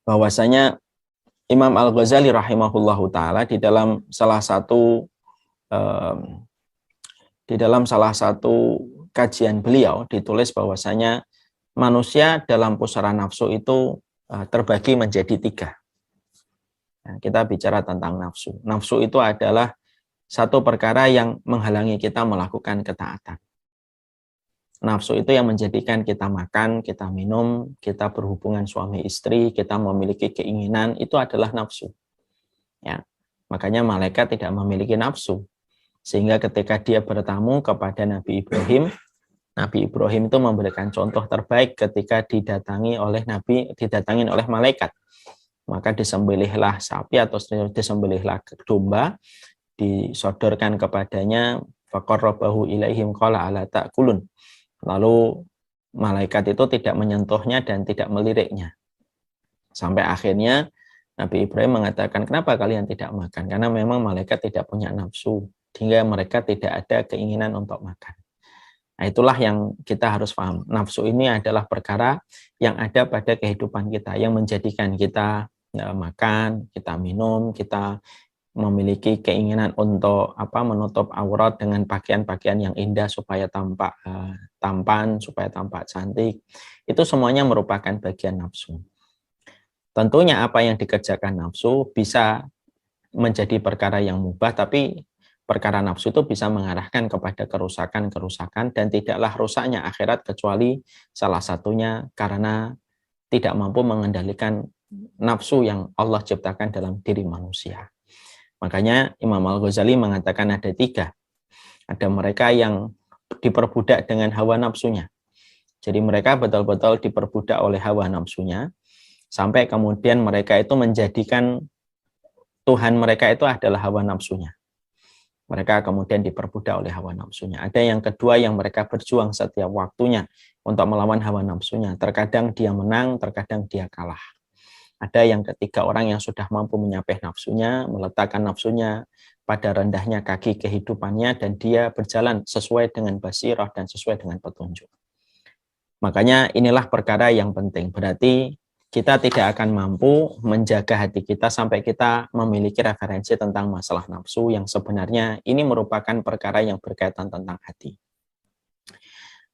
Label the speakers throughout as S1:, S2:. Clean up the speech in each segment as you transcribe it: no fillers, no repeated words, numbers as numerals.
S1: bahwasanya Imam Al-Ghazali rahimahullahu taala di dalam salah satu kajian beliau ditulis bahwasanya manusia dalam pusaran nafsu itu terbagi menjadi 3. Nah, kita bicara tentang nafsu. Nafsu itu adalah satu perkara yang menghalangi kita melakukan ketaatan. Nafsu itu yang menjadikan kita makan, kita minum, kita berhubungan suami istri, kita memiliki keinginan, itu adalah nafsu. Ya. Makanya malaikat tidak memiliki nafsu. Sehingga ketika dia bertamu kepada Nabi Ibrahim itu memberikan contoh terbaik ketika didatangi oleh malaikat. Maka disembelihlah sapi atau disembelihlah domba, disodorkan kepadanya, faqarrabahu ilaihim qala ala ta'kulun. Lalu malaikat itu tidak menyentuhnya dan tidak meliriknya. Sampai akhirnya Nabi Ibrahim mengatakan, kenapa kalian tidak makan? Karena memang malaikat tidak punya nafsu, sehingga mereka tidak ada keinginan untuk makan. Nah, itulah yang kita harus paham. Nafsu ini adalah perkara yang ada pada kehidupan kita, yang menjadikan kita makan, kita minum, kita memiliki keinginan untuk menutup aurat dengan pakaian-pakaian yang indah supaya tampak tampan, supaya tampak cantik. Itu semuanya merupakan bagian nafsu. Tentunya apa yang dikerjakan nafsu bisa menjadi perkara yang mubah, tapi perkara nafsu itu bisa mengarahkan kepada kerusakan-kerusakan, dan tidaklah rusaknya akhirat kecuali salah satunya karena tidak mampu mengendalikan nafsu yang Allah ciptakan dalam diri manusia. Makanya Imam Al-Ghazali mengatakan ada 3. Ada mereka yang diperbudak dengan hawa nafsunya. Jadi mereka betul-betul diperbudak oleh hawa nafsunya, sampai kemudian mereka itu menjadikan Tuhan mereka itu adalah hawa nafsunya. Mereka kemudian diperbudak oleh hawa nafsunya. Ada yang kedua yang mereka berjuang setiap waktunya untuk melawan hawa nafsunya. Terkadang dia menang, terkadang dia kalah. Ada yang ketiga, orang yang sudah mampu menyapih nafsunya, meletakkan nafsunya pada rendahnya kaki kehidupannya, dan dia berjalan sesuai dengan basirah dan sesuai dengan petunjuk. Makanya inilah perkara yang penting. Berarti kita tidak akan mampu menjaga hati kita sampai kita memiliki referensi tentang masalah nafsu yang sebenarnya ini merupakan perkara yang berkaitan tentang hati.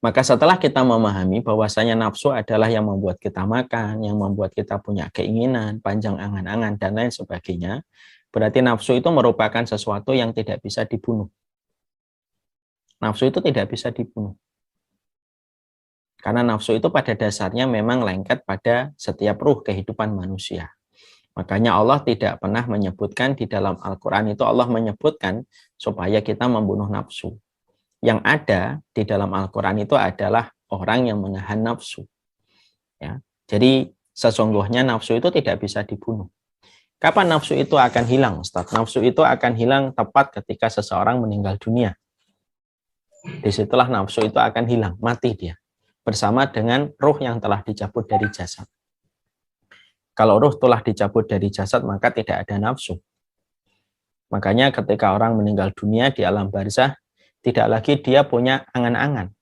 S1: Maka setelah kita memahami bahwasanya nafsu adalah yang membuat kita makan, yang membuat kita punya keinginan, panjang angan-angan, dan lain sebagainya, berarti nafsu itu merupakan sesuatu yang tidak bisa dibunuh. Nafsu itu tidak bisa dibunuh. Karena nafsu itu pada dasarnya memang lengket pada setiap ruh kehidupan manusia. Makanya Allah tidak pernah menyebutkan di dalam Al-Quran itu, Allah menyebutkan supaya kita membunuh nafsu. Yang ada di dalam Al-Quran itu adalah orang yang menahan nafsu. Ya. Jadi sesungguhnya nafsu itu tidak bisa dibunuh. Kapan nafsu itu akan hilang, Ustaz? Nafsu itu akan hilang tepat ketika seseorang meninggal dunia. Disitulah nafsu itu akan hilang, mati dia. Bersama dengan ruh yang telah dicabut dari jasad. Kalau ruh telah dicabut dari jasad, maka tidak ada nafsu. Makanya ketika orang meninggal dunia di alam barzah, tidak lagi dia punya angan-angan.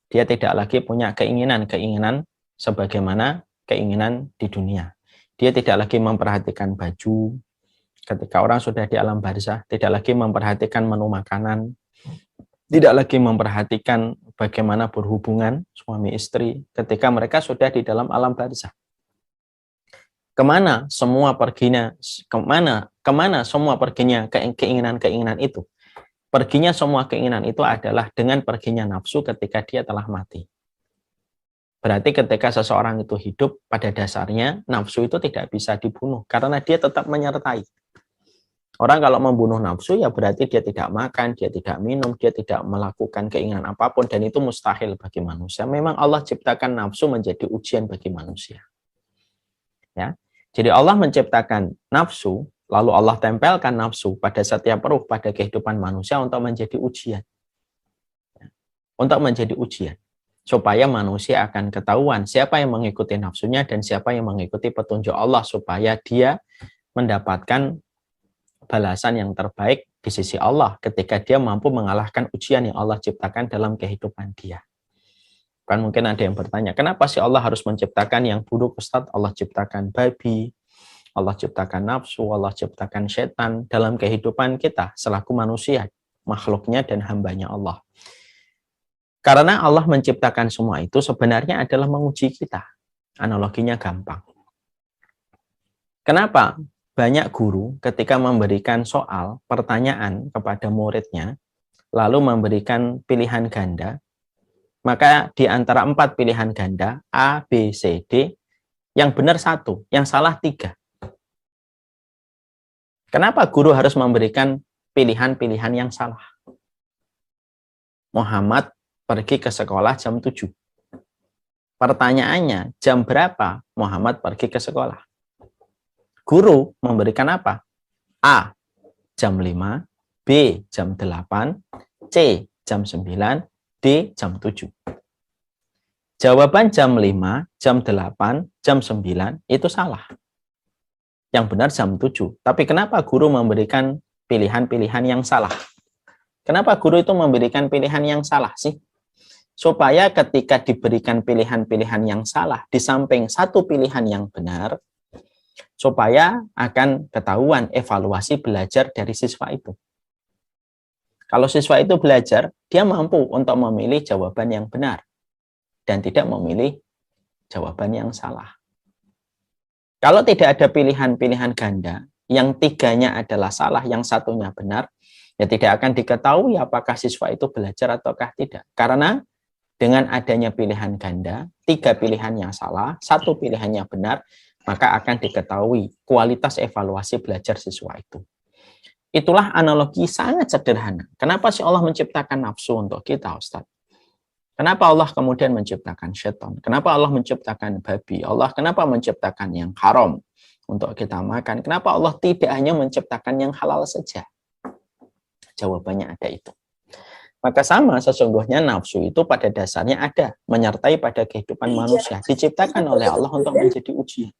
S1: Dia tidak lagi punya keinginan-keinginan sebagaimana keinginan di dunia. Dia tidak lagi memperhatikan baju. Ketika orang sudah di alam barzah, tidak lagi memperhatikan menu makanan. Tidak lagi memperhatikan bagaimana berhubungan suami istri ketika mereka sudah di dalam alam barzah. Kemana semua perginya keinginan-keinginan itu? Perginya semua keinginan itu adalah dengan perginya nafsu ketika dia telah mati. Berarti ketika seseorang itu hidup, pada dasarnya nafsu itu tidak bisa dibunuh karena dia tetap menyertai. Orang kalau membunuh nafsu ya berarti dia tidak makan, dia tidak minum, dia tidak melakukan keinginan apapun, dan itu mustahil bagi manusia. Memang Allah ciptakan nafsu menjadi ujian bagi manusia. Ya. Jadi Allah menciptakan nafsu, lalu Allah tempelkan nafsu pada setiap ruh pada kehidupan manusia untuk menjadi ujian. Untuk menjadi ujian. Supaya manusia akan ketahuan siapa yang mengikuti nafsunya dan siapa yang mengikuti petunjuk Allah, supaya dia mendapatkan balasan yang terbaik di sisi Allah ketika dia mampu mengalahkan ujian yang Allah ciptakan dalam kehidupan dia. Kan mungkin ada yang bertanya, kenapa sih Allah harus menciptakan yang buruk, Ustadz? Allah ciptakan babi, Allah ciptakan nafsu, Allah ciptakan setan dalam kehidupan kita selaku manusia, makhluknya dan hambanya Allah. Karena Allah menciptakan semua itu sebenarnya adalah menguji kita. Analoginya gampang. Kenapa banyak guru ketika memberikan soal, pertanyaan kepada muridnya, lalu memberikan pilihan ganda, maka di antara 4 pilihan ganda, A, B, C, D, yang benar 1, yang salah 3. Kenapa guru harus memberikan pilihan-pilihan yang salah? Muhammad pergi ke sekolah jam 7. Pertanyaannya, jam berapa Muhammad pergi ke sekolah? Guru memberikan apa? A, jam 5, B, jam 8, C, jam 9, D, jam 7. Jawaban jam 5, jam 8, jam 9 itu salah. Yang benar jam 7. Tapi kenapa guru memberikan pilihan-pilihan yang salah? Kenapa guru itu memberikan pilihan yang salah sih? Supaya ketika diberikan pilihan-pilihan yang salah, di samping 1 pilihan yang benar, supaya akan ketahuan evaluasi belajar dari siswa itu. Kalau siswa itu belajar, dia mampu untuk memilih jawaban yang benar dan tidak memilih jawaban yang salah. Kalau tidak ada pilihan-pilihan ganda, yang 3-nya adalah salah, yang 1-nya benar, ya tidak akan diketahui apakah siswa itu belajar ataukah tidak. Karena dengan adanya pilihan ganda, 3 pilihannya salah, 1 pilihannya benar, maka akan diketahui kualitas evaluasi belajar siswa itu. Itulah analogi sangat sederhana. Kenapa sih Allah menciptakan nafsu untuk kita, Ustadz? Kenapa Allah kemudian menciptakan syaitan? Kenapa Allah menciptakan babi? Kenapa menciptakan yang haram untuk kita makan? Kenapa Allah tidak hanya menciptakan yang halal saja? Jawabannya ada itu. Maka sama sesungguhnya nafsu itu pada dasarnya ada, menyertai pada kehidupan manusia. Diciptakan oleh Allah untuk menjadi ujian.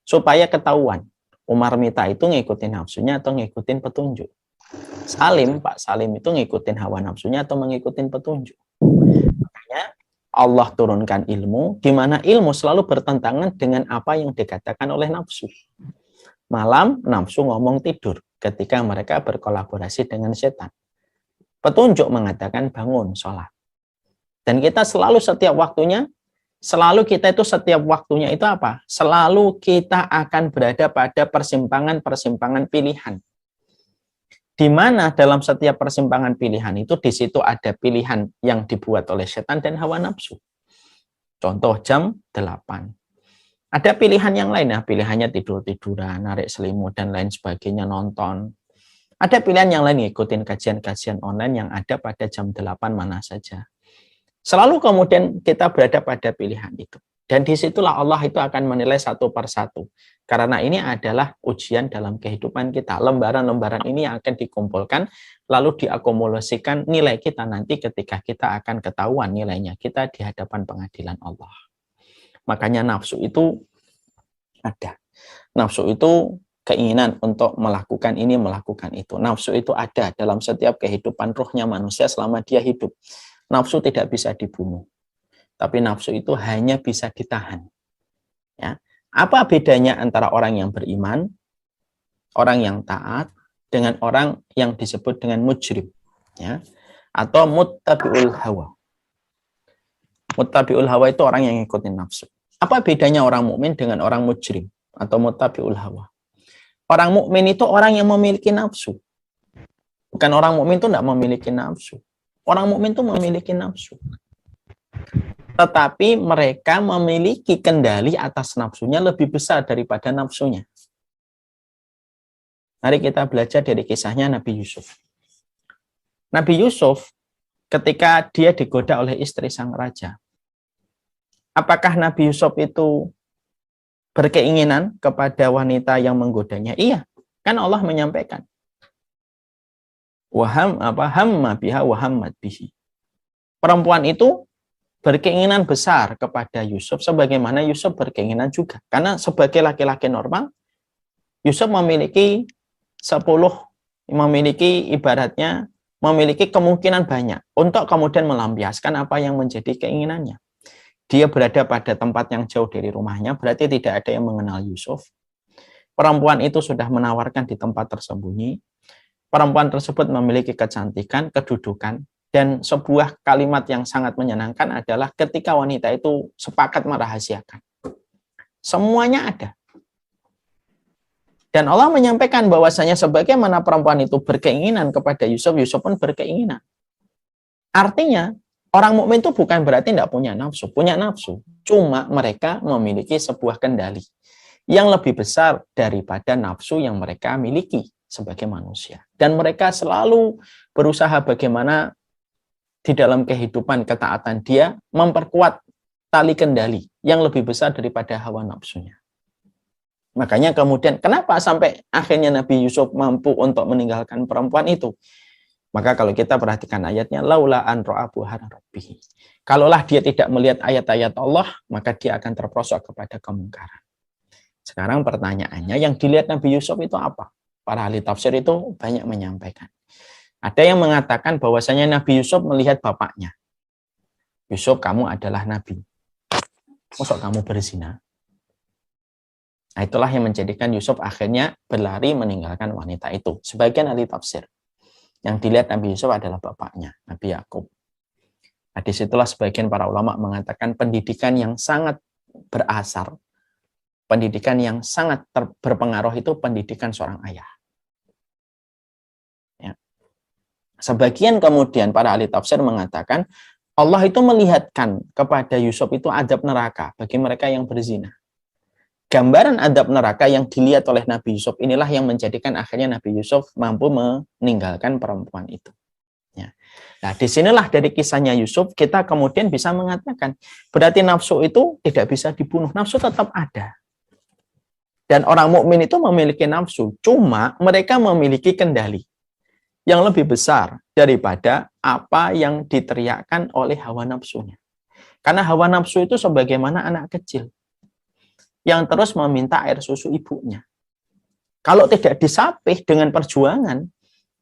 S1: Supaya ketahuan, Umar Mita itu ngikutin nafsunya atau ngikutin petunjuk. Pak Salim itu ngikutin hawa nafsunya atau mengikutin petunjuk. Makanya Allah turunkan ilmu, di mana ilmu selalu bertentangan dengan apa yang dikatakan oleh nafsu. Malam, nafsu ngomong tidur ketika mereka berkolaborasi dengan setan. Petunjuk mengatakan bangun, sholat. Dan kita selalu setiap waktunya itu apa? Selalu kita akan berada pada persimpangan-persimpangan pilihan. Di mana dalam setiap persimpangan pilihan itu, di situ ada pilihan yang dibuat oleh setan dan hawa nafsu. Contoh jam 8. Ada pilihan yang lain, ya, pilihannya tidur-tiduran, narik selimut, dan lain sebagainya, nonton. Ada pilihan yang lain, ikutin kajian-kajian online yang ada pada jam 8 mana saja. Selalu kemudian kita berada pada pilihan itu. Dan disitulah Allah itu akan menilai satu persatu. Karena ini adalah ujian dalam kehidupan kita. Lembaran-lembaran ini akan dikumpulkan, lalu diakumulasikan nilai kita nanti ketika kita akan ketahuan nilainya kita di hadapan pengadilan Allah. Makanya nafsu itu ada. Nafsu itu keinginan untuk melakukan ini, melakukan itu. Nafsu itu ada dalam setiap kehidupan ruhnya manusia selama dia hidup. Nafsu tidak bisa dibunuh, tapi nafsu itu hanya bisa ditahan. Ya. Apa bedanya antara orang yang beriman, orang yang taat, dengan orang yang disebut dengan mujrim, ya, atau muttabi'ul hawa. Muttabi'ul hawa itu orang yang ngikutin nafsu. Apa bedanya orang mukmin dengan orang mujrim atau muttabi'ul hawa? Orang mukmin itu orang yang memiliki nafsu. Bukan orang mukmin itu tidak memiliki nafsu. Orang mukmin itu memiliki nafsu. Tetapi mereka memiliki kendali atas nafsunya lebih besar daripada nafsunya. Mari kita belajar dari kisahnya Nabi Yusuf. Nabi Yusuf ketika dia digoda oleh istri sang raja. Apakah Nabi Yusuf itu berkeinginan kepada wanita yang menggodanya? Iya, kan Allah menyampaikan. Hamma biha wa hammat bihi. Perempuan itu berkeinginan besar kepada Yusuf sebagaimana Yusuf berkeinginan juga. Karena sebagai laki-laki normal, Yusuf memiliki ibaratnya memiliki kemungkinan banyak untuk kemudian melampiaskan apa yang menjadi keinginannya. dia berada pada tempat yang jauh dari rumahnya, berarti tidak ada yang mengenal Yusuf. Perempuan itu sudah menawarkan di tempat tersembunyi. Perempuan tersebut memiliki kecantikan, kedudukan, dan sebuah kalimat yang sangat menyenangkan adalah ketika wanita itu sepakat merahasiakan. Semuanya ada. Dan Allah menyampaikan bahwasanya sebagaimana perempuan itu berkeinginan kepada Yusuf, Yusuf pun berkeinginan. Artinya, orang mukmin itu bukan berarti tidak punya nafsu. Punya nafsu. Cuma mereka memiliki sebuah kendali yang lebih besar daripada nafsu yang mereka miliki sebagai manusia. Dan mereka selalu berusaha bagaimana di dalam kehidupan ketaatan dia memperkuat tali kendali yang lebih besar daripada hawa nafsunya. Makanya kemudian kenapa sampai akhirnya Nabi Yusuf mampu untuk meninggalkan perempuan itu? Maka kalau kita perhatikan ayatnya, laula an ra'a burhana rabbih. Kalaulah dia tidak melihat ayat-ayat Allah, maka dia akan terperosok kepada kemungkaran. Sekarang pertanyaannya, yang dilihat Nabi Yusuf itu apa? Para ahli tafsir itu banyak menyampaikan. Ada yang mengatakan bahwasanya Nabi Yusuf melihat bapaknya. Yusuf, kamu adalah Nabi. Masa kamu berzina? Nah, itulah yang menjadikan Yusuf akhirnya berlari meninggalkan wanita itu. Sebagian ahli tafsir. Yang dilihat Nabi Yusuf adalah bapaknya, Nabi Yakub. Nah, disitulah sebagian para ulama mengatakan pendidikan yang sangat berasar, pendidikan yang sangat berpengaruh itu pendidikan seorang ayah. Ya. Sebagian kemudian para ahli tafsir mengatakan Allah itu melihatkan kepada Yusuf itu azab neraka bagi mereka yang berzina. Gambaran adab neraka yang dilihat oleh Nabi Yusuf inilah yang menjadikan akhirnya Nabi Yusuf mampu meninggalkan perempuan itu. Ya. Nah, disinilah dari kisahnya Yusuf kita kemudian bisa mengatakan berarti nafsu itu tidak bisa dibunuh, nafsu tetap ada. Dan orang mukmin itu memiliki nafsu, cuma mereka memiliki kendali yang lebih besar daripada apa yang diteriakkan oleh hawa nafsunya. Karena hawa nafsu itu sebagaimana anak kecil yang terus meminta air susu ibunya. Kalau tidak disapih dengan perjuangan,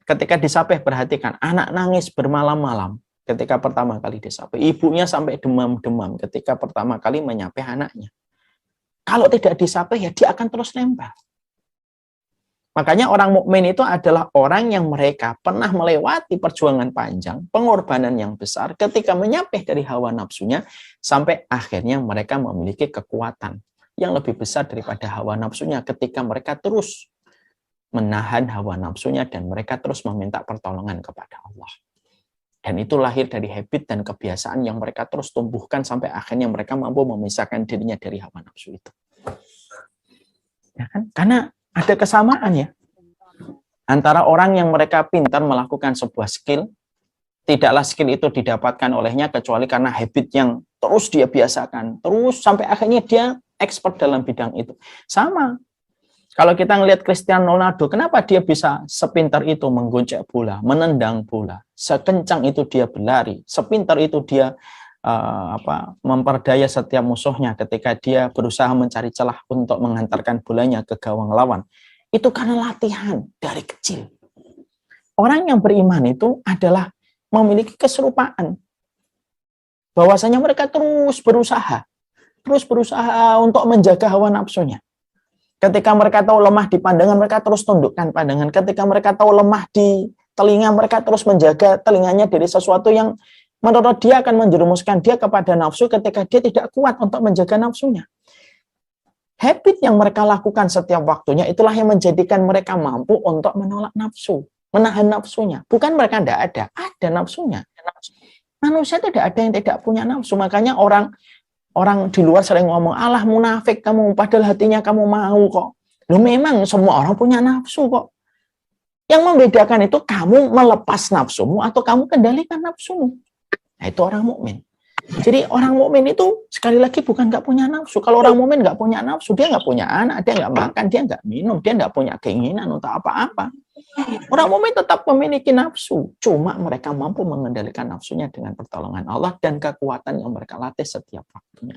S1: ketika disapih perhatikan, anak nangis bermalam-malam ketika pertama kali disapih. Ibunya sampai demam-demam ketika pertama kali menyapih anaknya. Kalau tidak disapih, ya dia akan terus nempel. Makanya orang mukmin itu adalah orang yang mereka pernah melewati perjuangan panjang, pengorbanan yang besar ketika menyapih dari hawa nafsunya, sampai akhirnya mereka memiliki kekuatan yang lebih besar daripada hawa nafsunya ketika mereka terus menahan hawa nafsunya dan mereka terus meminta pertolongan kepada Allah. Dan itu lahir dari habit dan kebiasaan yang mereka terus tumbuhkan sampai akhirnya mereka mampu memisahkan dirinya dari hawa nafsu itu. Ya kan? Karena ada kesamaan ya antara orang yang mereka pintar melakukan sebuah skill, tidaklah skill itu didapatkan olehnya kecuali karena habit yang terus dia biasakan, terus sampai akhirnya dia expert dalam bidang itu. Sama. Kalau kita ngelihat Cristiano Ronaldo, kenapa dia bisa sepintar itu menggonceng bola, menendang bola, sekencang itu dia berlari, sepintar itu dia memperdaya setiap musuhnya ketika dia berusaha mencari celah untuk menghantarkan bolanya ke gawang lawan. Itu karena latihan dari kecil. Orang yang beriman itu adalah memiliki keserupaan. Bahwasanya mereka terus berusaha untuk menjaga hawa nafsunya. Ketika mereka tahu lemah di pandangan, mereka terus tundukkan pandangan. Ketika mereka tahu lemah di telinga, mereka terus menjaga telinganya dari sesuatu yang menurut dia akan menjerumuskan dia kepada nafsu ketika dia tidak kuat untuk menjaga nafsunya. Habit yang mereka lakukan setiap waktunya, itulah yang menjadikan mereka mampu untuk menolak nafsu, menahan nafsunya. Bukan mereka tidak ada nafsunya. Manusia tidak ada yang tidak punya nafsu. Makanya orang di luar sering ngomong, alah munafik kamu, padahal hatinya kamu mau kok. Loh memang semua orang punya nafsu kok. Yang membedakan itu kamu melepas nafsumu atau kamu kendalikan nafsumu. Nah itu orang mukmin. Jadi orang mukmin itu sekali lagi bukan nggak punya nafsu. Kalau orang mukmin nggak punya nafsu, dia nggak punya anak, dia nggak makan, dia nggak minum, dia nggak punya keinginan untuk apa-apa. Orang mukmin tetap memiliki nafsu, cuma mereka mampu mengendalikan nafsunya dengan pertolongan Allah dan kekuatan yang mereka latih setiap waktunya.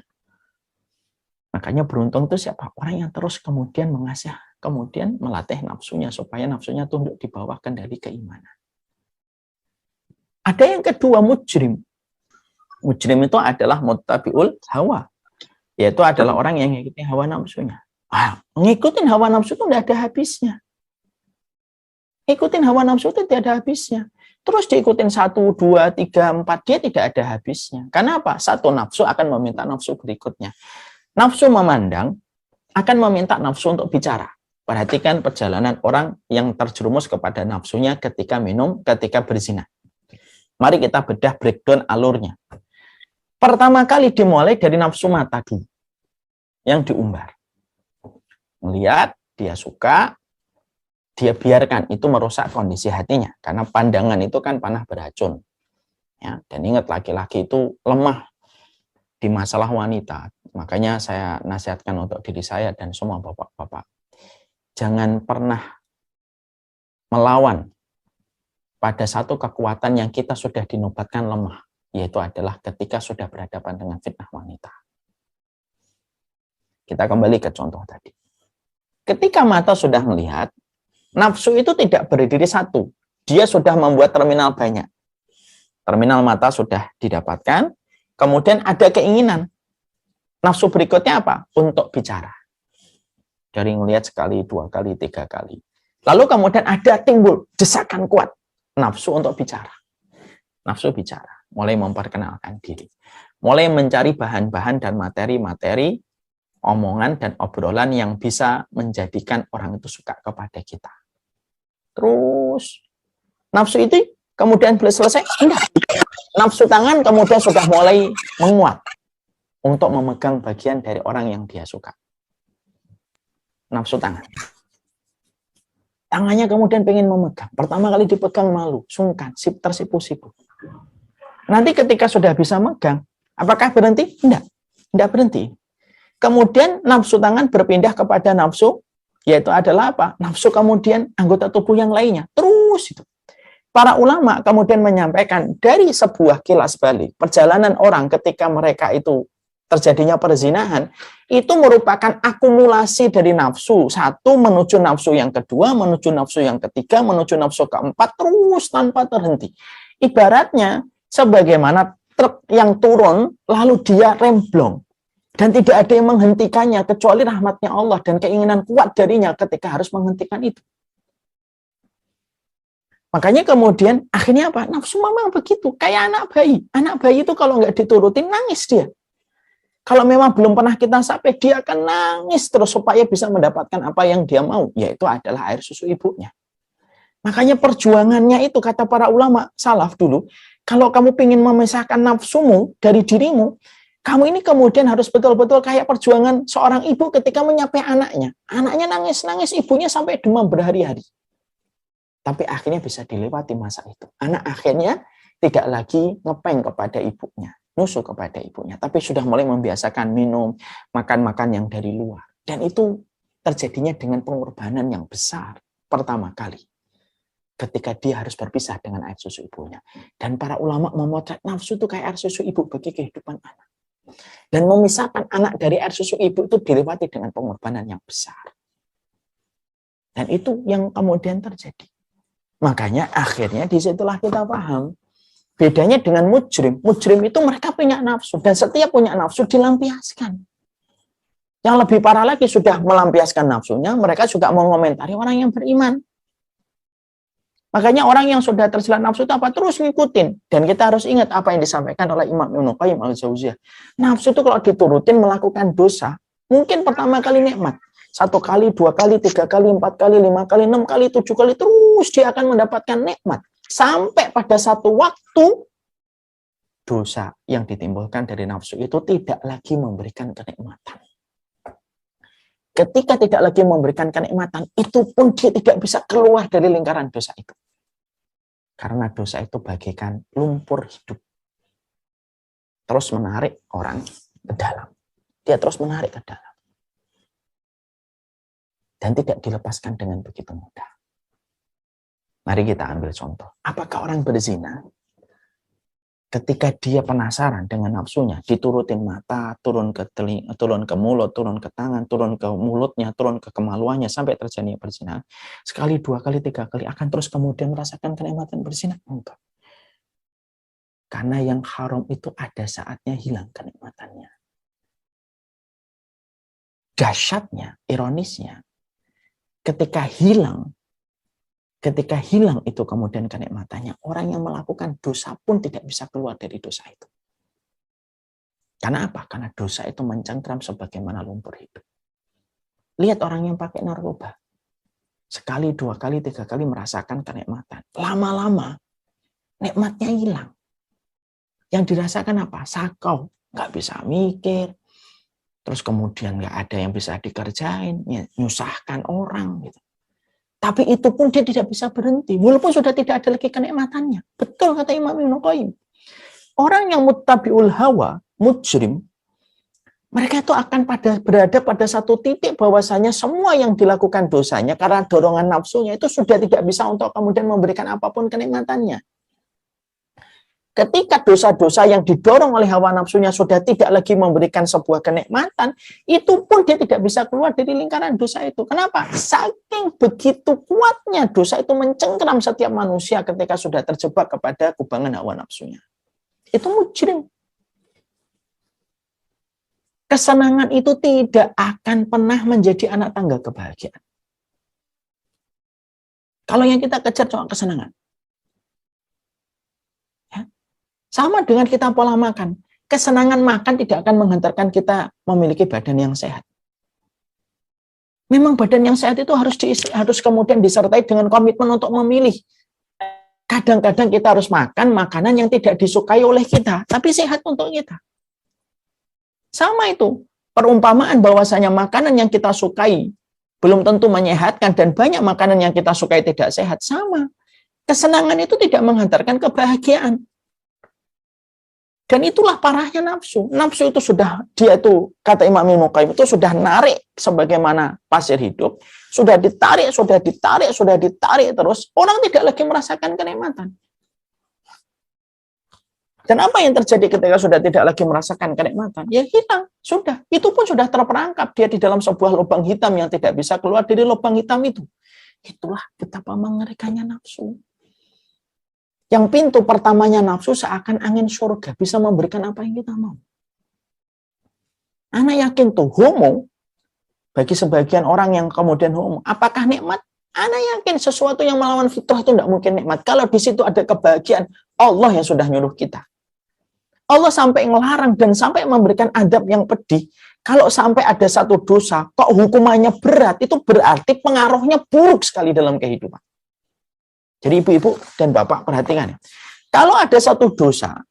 S1: Makanya beruntung itu siapa? Orang yang terus kemudian mengasah, kemudian melatih nafsunya supaya nafsunya tunduk di bawah kendali keimanan. Ada yang kedua, mujrim. Mujrim itu adalah muttabi'ul hawa, yaitu adalah orang yang mengikuti hawa nafsunya. Ngikutin hawa nafsu itu tidak ada habisnya. Ikutin hawa nafsu itu tidak ada habisnya. Terus diikutin 1, 2, 3, 4, dia tidak ada habisnya. Karena apa? Satu nafsu akan meminta nafsu berikutnya. Nafsu memandang akan meminta nafsu untuk bicara. Perhatikan perjalanan orang yang terjerumus kepada nafsunya ketika minum, ketika berzina. Mari kita bedah breakdown alurnya. Pertama kali dimulai dari nafsu mata dulu, yang diumbar. Melihat, dia suka, dia biarkan, itu merusak kondisi hatinya. Karena pandangan itu kan panah beracun. Ya, dan ingat, laki-laki itu lemah di masalah wanita. Makanya saya nasihatkan untuk diri saya dan semua bapak-bapak. Jangan pernah melawan pada satu kekuatan yang kita sudah dinobatkan lemah. Yaitu adalah ketika sudah berhadapan dengan fitnah wanita. Kita kembali ke contoh tadi. Ketika mata sudah melihat, nafsu itu tidak berdiri satu. Dia sudah membuat terminal banyak. Terminal mata sudah didapatkan, kemudian ada keinginan. Nafsu berikutnya apa? Untuk bicara. Dari melihat sekali, 2 kali, 3 kali. Lalu kemudian ada timbul desakan kuat. Nafsu untuk bicara. Nafsu bicara. Mulai memperkenalkan diri. Mulai mencari bahan-bahan dan materi-materi omongan dan obrolan yang bisa menjadikan orang itu suka kepada kita. Terus, nafsu itu kemudian boleh selesai? Enggak. Nafsu tangan kemudian sudah mulai menguat untuk memegang bagian dari orang yang dia suka. Nafsu tangan. Tangannya kemudian pengen memegang. Pertama kali dipegang malu, sungkan, tersipu-sipu. Nanti ketika sudah bisa megang, apakah berhenti? Enggak. Enggak berhenti. Kemudian nafsu tangan berpindah kepada nafsu, yaitu adalah apa? Nafsu kemudian anggota tubuh yang lainnya. Terus itu. Para ulama kemudian menyampaikan dari sebuah kilas balik, perjalanan orang ketika mereka itu terjadinya perzinahan, itu merupakan akumulasi dari nafsu. Satu menuju nafsu yang kedua, menuju nafsu yang ketiga, menuju nafsu keempat, terus tanpa terhenti. Ibaratnya, sebagaimana truk yang turun, lalu dia remblong. Dan tidak ada yang menghentikannya, kecuali rahmatnya Allah dan keinginan kuat darinya ketika harus menghentikan itu. Makanya kemudian, akhirnya apa? Nafsu memang begitu, kayak anak bayi. Anak bayi itu kalau nggak diturutin, nangis dia. Kalau memang belum pernah kita sampai, dia akan nangis terus supaya bisa mendapatkan apa yang dia mau, yaitu adalah air susu ibunya. Makanya perjuangannya itu, kata para ulama salaf dulu, kalau kamu ingin memisahkan nafsumu dari dirimu, kamu ini kemudian harus betul-betul kayak perjuangan seorang ibu ketika menyapai anaknya. Anaknya nangis-nangis, ibunya sampai demam berhari-hari. Tapi akhirnya bisa dilewati masa itu. Anak akhirnya tidak lagi ngepeng kepada ibunya, nusuk kepada ibunya, tapi sudah mulai membiasakan minum, makan-makan yang dari luar. Dan itu terjadinya dengan pengorbanan yang besar pertama kali. Ketika dia harus berpisah dengan air susu ibunya. Dan para ulama memotret nafsu itu kayak air susu ibu bagi kehidupan anak. Dan memisahkan anak dari air susu ibu itu dilewati dengan pengorbanan yang besar. Dan itu yang kemudian terjadi. Makanya akhirnya disitulah kita paham. Bedanya dengan mujrim. Mujrim itu mereka punya nafsu. Dan setiap punya nafsu dilampiaskan. Yang lebih parah lagi sudah melampiaskan nafsunya, mereka juga mengomentari orang yang beriman. Makanya orang yang sudah terjerat nafsu itu apa? Terus ngikutin. Dan kita harus ingat apa yang disampaikan oleh Imam Ibnu Qayyim al-Jauziyah. Nafsu itu kalau diturutin melakukan dosa, mungkin pertama kali nikmat. 1 kali, 2 kali, 3 kali, 4 kali, 5 kali, 6 kali, 7 kali, terus dia akan mendapatkan nikmat. Sampai pada satu waktu, dosa yang ditimbulkan dari nafsu itu tidak lagi memberikan kenikmatan. Ketika tidak lagi memberikan kenikmatan, itu pun dia tidak bisa keluar dari lingkaran dosa itu. Karena dosa itu bagaikan lumpur hidup. Terus menarik orang ke dalam. Dia terus menarik ke dalam. Dan tidak dilepaskan dengan begitu mudah. Mari kita ambil contoh. Apakah orang berzina, ketika dia penasaran dengan nafsunya, diturutin mata, turun ke telinga, turun ke mulut, turun ke tangan, turun ke mulutnya, turun ke kemaluannya, sampai terjadi perzinahan, sekali, 2 kali, 3 kali, akan terus kemudian merasakan kenikmatan berzina? Enggak. Karena yang haram itu ada saatnya hilang kenikmatannya. Dahsyatnya, ironisnya, ketika hilang itu kemudian kenikmatannya, orang yang melakukan dosa pun tidak bisa keluar dari dosa itu. Karena apa? Karena dosa itu mencengkram sebagaimana lumpur hidup. Lihat orang yang pakai narkoba. Sekali, 2 kali, 3 kali merasakan kenikmatan. Lama-lama, nikmatnya hilang. Yang dirasakan apa? Sakau. Nggak bisa mikir. Terus kemudian nggak ada yang bisa dikerjain. Nyusahkan orang. Gitu. Tapi itu pun dia tidak bisa berhenti. Walaupun sudah tidak ada lagi kenikmatannya. Betul kata Imam Ibnu Qayyim. Orang yang muttabi'ul hawa, mujrim, mereka itu akan berada pada satu titik bahwasanya semua yang dilakukan dosanya karena dorongan nafsunya itu sudah tidak bisa untuk kemudian memberikan apapun kenikmatannya. Ketika dosa-dosa yang didorong oleh hawa nafsunya sudah tidak lagi memberikan sebuah kenikmatan, itu pun dia tidak bisa keluar dari lingkaran dosa itu. Kenapa? Saking begitu kuatnya dosa itu mencengkeram setiap manusia ketika sudah terjebak kepada kubangan hawa nafsunya. Itu mujrim. Kesenangan itu tidak akan pernah menjadi anak tangga kebahagiaan. Kalau yang kita kejar cuma kesenangan. Sama dengan kita pola makan. Kesenangan makan tidak akan menghantarkan kita memiliki badan yang sehat. Memang badan yang sehat itu harus kemudian disertai dengan komitmen untuk memilih. Kadang-kadang kita harus makan makanan yang tidak disukai oleh kita, tapi sehat untuk kita. Sama itu. Perumpamaan bahwasanya makanan yang kita sukai belum tentu menyehatkan dan banyak makanan yang kita sukai tidak sehat. Sama. Kesenangan itu tidak menghantarkan kebahagiaan. Dan itulah parahnya nafsu. Nafsu itu dia itu, kata Imam Ibnu Qayyim, itu sudah narik sebagaimana pasir hidup. Sudah ditarik terus. Orang tidak lagi merasakan kenikmatan. Dan apa yang terjadi ketika sudah tidak lagi merasakan kenikmatan? Ya hilang, sudah. Itu pun sudah terperangkap. Dia di dalam sebuah lubang hitam yang tidak bisa keluar dari lubang hitam itu. Itulah betapa mengerikannya nafsu. Yang pintu pertamanya nafsu seakan angin surga, bisa memberikan apa yang kita mau. Anak yakin tuh, homo, bagi sebagian orang yang kemudian homo, apakah nikmat? Anak yakin sesuatu yang melawan fitrah itu tidak mungkin nikmat. Kalau di situ ada kebahagiaan, Allah yang sudah nyuruh kita. Allah sampai ngelarang dan sampai memberikan adab yang pedih. Kalau sampai ada satu dosa, kok hukumannya berat, itu berarti pengaruhnya buruk sekali dalam kehidupan. Jadi ibu-ibu dan bapak perhatikan ya. Kalau ada satu dosa,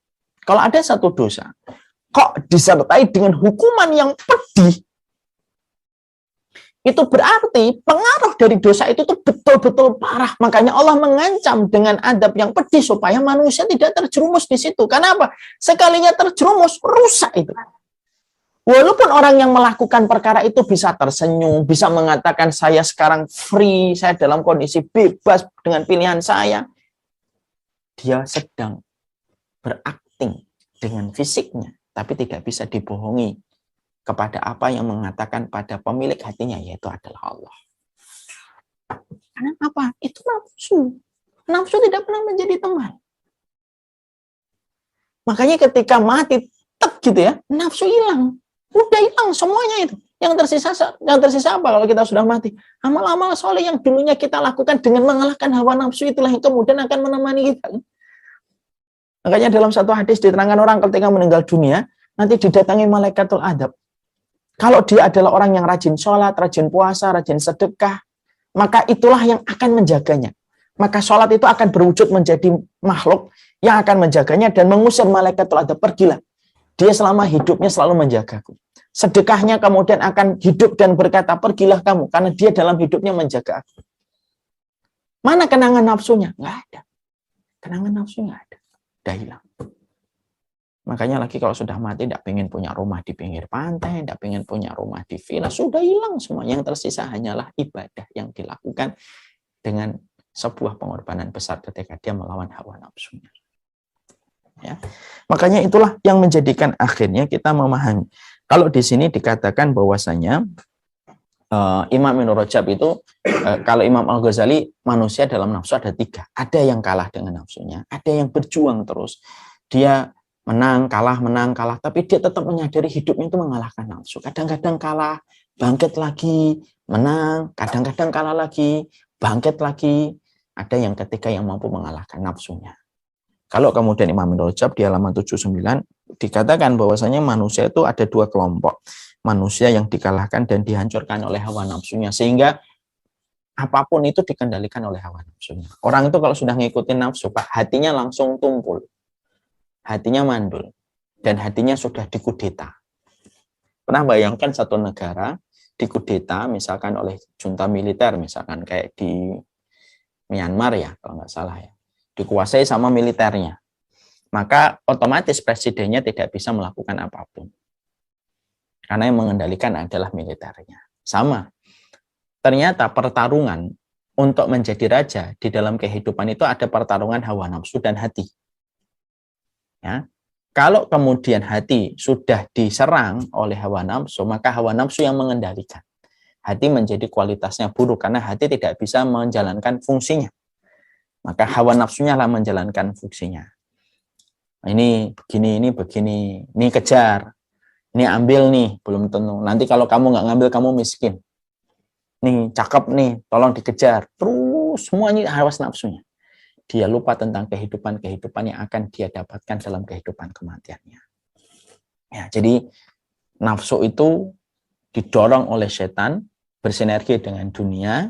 S1: kok disertai dengan hukuman yang pedih, itu berarti pengaruh dari dosa itu tuh betul-betul parah. Makanya Allah mengancam dengan adab yang pedih supaya manusia tidak terjerumus di situ. Kenapa? Sekalinya terjerumus, rusak itu. Walaupun orang yang melakukan perkara itu bisa tersenyum, bisa mengatakan saya sekarang free, saya dalam kondisi bebas dengan pilihan saya. Dia sedang berakting dengan fisiknya, tapi tidak bisa dibohongi kepada apa yang mengatakan pada pemilik hatinya, yaitu adalah Allah. Karena apa? Itu nafsu. Nafsu tidak pernah menjadi teman. Makanya ketika mati, gitu ya, nafsu hilang. Udah hilang semuanya itu. Yang tersisa apa kalau kita sudah mati? Amal-amal soleh yang dulunya kita lakukan dengan mengalahkan hawa nafsu itulah yang kemudian akan menemani kita. Makanya dalam satu hadis diterangkan orang ketika meninggal dunia, nanti didatangi malaikatul adab. Kalau dia adalah orang yang rajin sholat, rajin puasa, rajin sedekah, maka itulah yang akan menjaganya. Maka sholat itu akan berwujud menjadi makhluk yang akan menjaganya dan mengusir malaikatul adab. Pergilah. Dia selama hidupnya selalu menjagaku. Sedekahnya kemudian akan hidup dan berkata, pergilah kamu, karena dia dalam hidupnya menjaga aku. Mana kenangan nafsunya? Nggak ada. Kenangan nafsu nggak ada. Udah hilang. Makanya lagi kalau sudah mati, tidak pengen punya rumah di pinggir pantai, tidak pengen punya rumah di villa, sudah hilang semua. Yang tersisa hanyalah ibadah yang dilakukan dengan sebuah pengorbanan besar ketika dia melawan hawa nafsunya. Ya. Makanya itulah yang menjadikan akhirnya kita memahami. Kalau di sini dikatakan bahwasanya Imam Ibnu Rajab itu, kalau Imam Al-Ghazali, manusia dalam nafsu ada 3. Ada yang kalah dengan nafsunya, ada yang berjuang terus, Dia menang, kalah, tapi dia tetap menyadari hidupnya itu mengalahkan nafsu. Kadang-kadang kalah, bangkit lagi, menang, kadang-kadang kalah lagi, bangkit lagi. Ada yang ketiga yang mampu mengalahkan nafsunya. Kalau kemudian Imam Ibnu Rajab di halaman 79 dikatakan bahwasanya manusia itu ada dua kelompok. Manusia yang dikalahkan dan dihancurkan oleh hawa nafsunya. Sehingga apapun itu dikendalikan oleh hawa nafsunya. Orang itu kalau sudah ngikutin nafsu, Pak, hatinya langsung tumpul. Hatinya mandul. Dan hatinya sudah dikudeta. Pernah bayangkan satu negara dikudeta misalkan oleh junta militer, misalkan kayak di Myanmar ya, kalau nggak salah ya. Dikuasai sama militernya. Maka otomatis presidennya tidak bisa melakukan apapun. Karena yang mengendalikan adalah militernya. Sama. Ternyata pertarungan untuk menjadi raja di dalam kehidupan itu ada pertarungan hawa nafsu dan hati. Ya. Kalau kemudian hati sudah diserang oleh hawa nafsu, maka hawa nafsu yang mengendalikan. Hati menjadi kualitasnya buruk karena hati tidak bisa menjalankan fungsinya. Maka hawa nafsunya lah menjalankan fungsinya. Ini begini, ini kejar, ini ambil nih, belum tentu. Nanti kalau kamu nggak ngambil, kamu miskin. Nih, cakep nih, tolong dikejar. Terus semuanya hawa nafsunya. Dia lupa tentang kehidupan yang akan dia dapatkan dalam kehidupan kematiannya. Ya, jadi nafsu itu didorong oleh setan, bersinergi dengan dunia,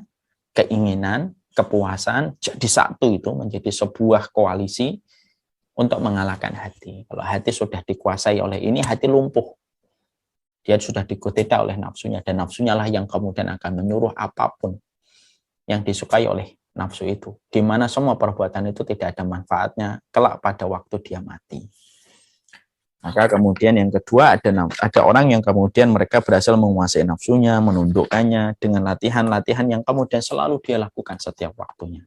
S1: keinginan, kepuasan, jadi satu itu menjadi sebuah koalisi untuk mengalahkan hati. Kalau hati sudah dikuasai oleh ini, hati lumpuh. Dia sudah dikudeta oleh nafsunya, dan nafsunya lah yang kemudian akan menyuruh apapun yang disukai oleh nafsu itu, di mana semua perbuatan itu tidak ada manfaatnya kelak pada waktu dia mati. Maka kemudian yang kedua ada orang yang kemudian mereka berhasil menguasai nafsunya, menundukkannya dengan latihan-latihan yang kemudian selalu dia lakukan setiap waktunya.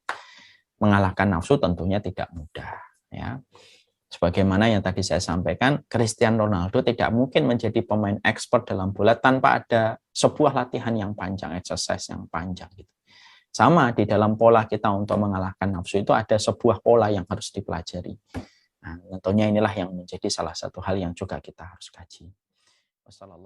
S1: Mengalahkan nafsu tentunya tidak mudah, ya. Sebagaimana yang tadi saya sampaikan, Cristiano Ronaldo tidak mungkin menjadi pemain expert dalam bola tanpa ada sebuah latihan yang panjang, exercise yang panjang gitu. Sama di dalam pola kita untuk mengalahkan nafsu itu ada sebuah pola yang harus dipelajari. Nah, tentunya inilah yang menjadi salah satu hal yang juga kita harus kaji. Wassalamualaikum.